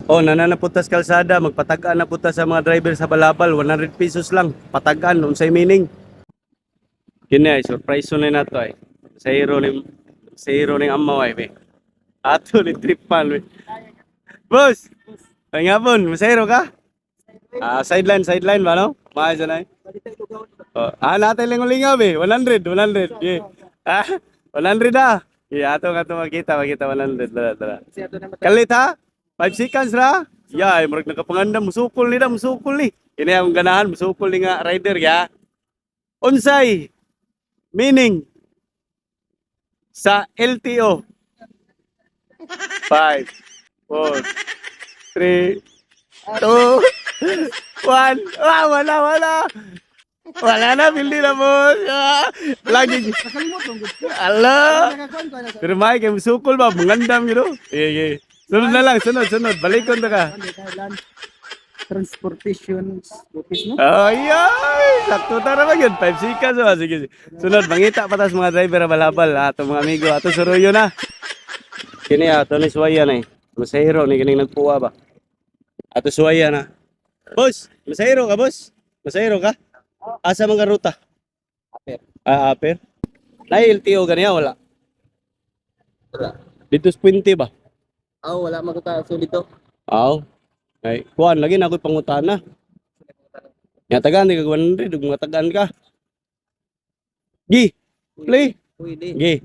Oh, nananaputas kalsada, magpatagaan na puta sa mga driver sa Balabal, 100 pesos lang, patagaan, unsay meaning. Kini ay surprise na nato ay. Sa hero ni amaw ay be. Ato ni tripan be. Boss, ay nga pon, masahero ka? Sideline ba no? Maayos na ay. Oh, natin lingaw be, 100, 100. Yeah. Ah, 100 ah. Yeah, ato makita 100. Tara. Kalit ha? 5 seconds ra? Yeah, ay murag nakapangandam musukol ni da, musukol ni. Kini ang ganahan musukol ni nga rider ya. Unsay meaning sa LTO? 5, 4, 3, 2, 1. Wala. Wala na, hindi na boss. Lagi. Ala. Pero may kay musukol ba, mangandam yun. Iya. Sunod na lang, sunod. Balikon na ka. Transportation office no? Ay, sakto tara ba yun? 5 seconds. Sige. Sunod, mangita patas mga driver na balabal. Ato mga amigo, ato suruyo na. Kini ato ni suwaya na eh. Masahiro ni kining nagpuwa ba? Ato suwaya na. Boss, masahiro ka boss? Masahiro ka? Asa mga ruta? Aper. Aper. Na LTO ganiya wala. Dito sa Puente ba? Wala magta so dito. Aw. Ay, kuan lagi na ako'y pangutana. Nga tagaan di ka 100, ug mga tagaan ka. Gi, play. Pwede. Gi.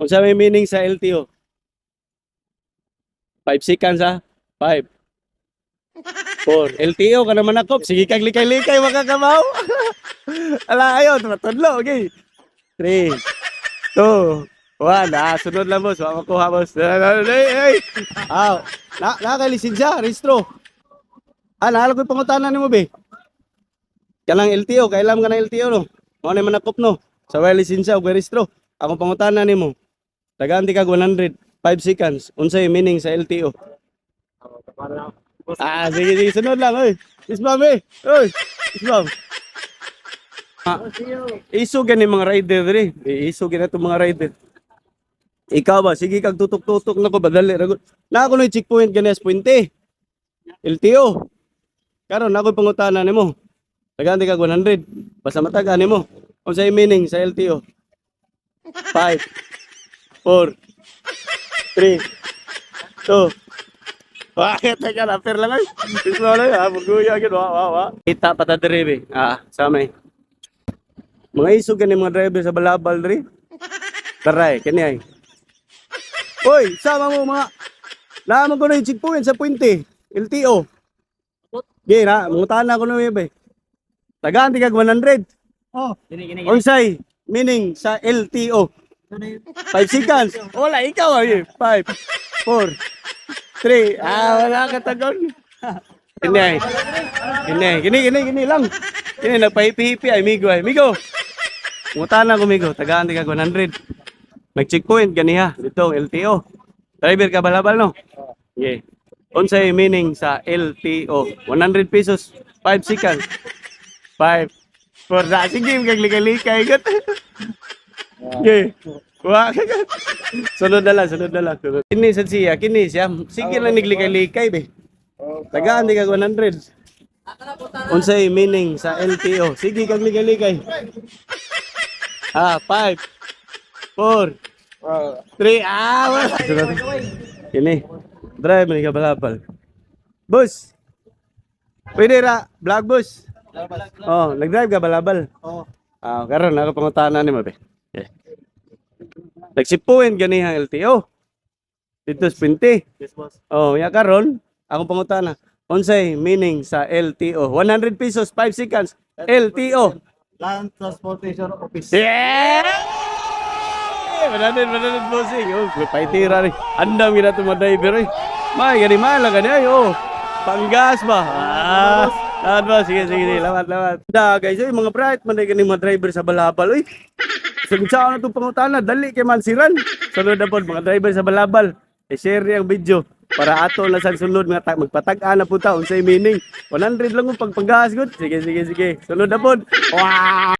Unsa may meaning sa LTO? 5 seconds ha? 5. 4. LTO ka naman akop. Sige kag likay-likay makakabaw. Ala ayo, matudlo. Okay. 3, 2, 1. Sunod lang boss. Wala makuha boss. Hey. Kay lisensya, registro. Naalala ko yung pangutanan ni mo be. Kanang LTO, kailan ka ng LTO no? Mao ni manakop no. Sa way lisensya ug registro. Ako pangutanan nimo. Tagaan ti kag 100. 5 seconds. Unsay meaning sa LTO? Sige, sunod lang, oy. Isbam, eh. Oy, isbam. Iso gani mga rider diri. Iso gani itong mga rider. Ikaw ba? Sige kag tutok-tutok na ko, badali. Na ako na checkpoint gani sa Puente. LTO. Karon ako pangutana nimo. Tagaan kag 100. Basta matagaan nimo. Unsay meaning sa LTO? 5, 4, 3, 2, Bakit ka na per lang ay. Ismo lang ha, buguya gid wa. Kita pa ta diri be. Sa may. Mga isog gani mga driver sa balabal diri. Taray, kani ay. Hoy, sama mo mga Naman ko na yung checkpoint sa Puente, LTO. Ge na, mungutana ko na be. Tagaan ti kag 100. Oh, gini. Unsay meaning sa LTO? 5 seconds. Wala ikaw ay. 5, 4, 3. Wala ka tagon. Gini lang. Gini nagpahipi-hipi ay migo. Mutana ko migo, tagaan ti kag 100. Mag-checkpoint ganiha dito LTO. Driver ka balabal no? Yeah. Unsay meaning sa LTO? 100 pesos, 5 seconds. 5, 4. Sige, kag likay-likay gat. Yeah. Sunod na lang. Kini siya. Sige lang niglikay-likay be. Tagaan di kag 100. Unsay meaning sa LTO? Sige kag likay-likay. 5, 4, 3. Wala. Kini. Drive man ka balapal. Boss. Pwede ra, vlog boss. Nag-drive ka balabal. Karon ako pangutana nimo be. Nagsipuin ganihang LTO. Dito sa Puente. Yes, boss. Ya karon, akong pangutana. Unsay meaning sa LTO? 100 pesos, 5 seconds. LTO. Land Transportation Office. Yeah! Mananin bossing. Paitira rin. Andam gina itong mga driver eh. Gani ay. Panggas ba? Lahat ba? Sige. Lamat. Guys, mga bright, gani mga driver sa balabal. Saan na itong pangutana, dali kay mansiran. Sunod na po, mga driver sa balabal. I-share ang video para ato na sa sunod magpatag-an na po ta. Unsay meaning. 100 lang yung pagpagahas. Sige. Sunod na po. Wow!